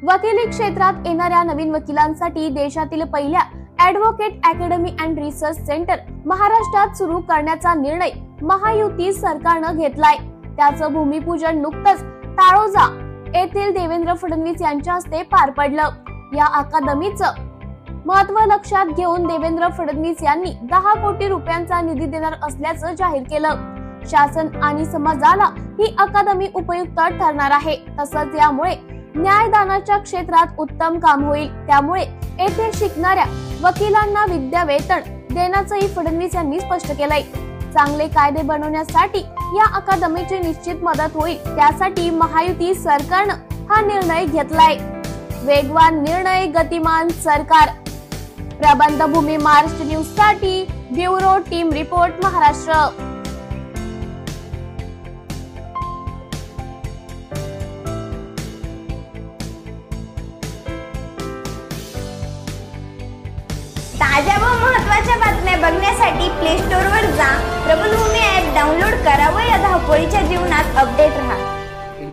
वकिली क्षेत्रात येणाऱ्या नवीन वकिलांसाठी देशातील पहिल्या advocate academy and research centre महाराष्ट्रात सुरू करण्याचा निर्णय महायुती सरकारनं घेतलाय। त्याचं भूमिपूजन नुकतंच ताळोजा येथील देवेंद्र फडणवीस यांच्या हस्ते पार पडलं। या अकादमीचं महत्त्व लक्षात घेऊन देवेंद्र फडणवीस यांनी 10 कोटी रुपयांचा निधी देणार असल्याचं जाहीर केलं। शासन आणि समाजाला ही अकादमी उपयुक्त ठरणार आहे। तसंच यामुळे न्यायदानाच्या क्षेत्रात उत्तम काम होईल। त्यामुळे येथे शिकणाऱ्या वकिलांना विद्यावेतन देण्याचंही फडणवीस यांनी स्पष्ट केलंय। चांगले कायदे बनवण्यासाठी या अकादमीची निश्चित मदत होईल। त्यासाठी महायुती सरकारनं हा निर्णय घेतलाय। वेगवान निर्णय, गतिमान सरकार। प्रबंधभूमी महाराष्ट्र न्यूज साठी ब्युरो टीम रिपोर्ट महाराष्ट्र। ताज्या व महत्त्वाच्या बातम्या बघण्यासाठी प्ले स्टोअर वर जा, प्रबंधभूमी ॲप डाउनलोड करा व या धावपळीच्या जीवनात अपडेट रहा।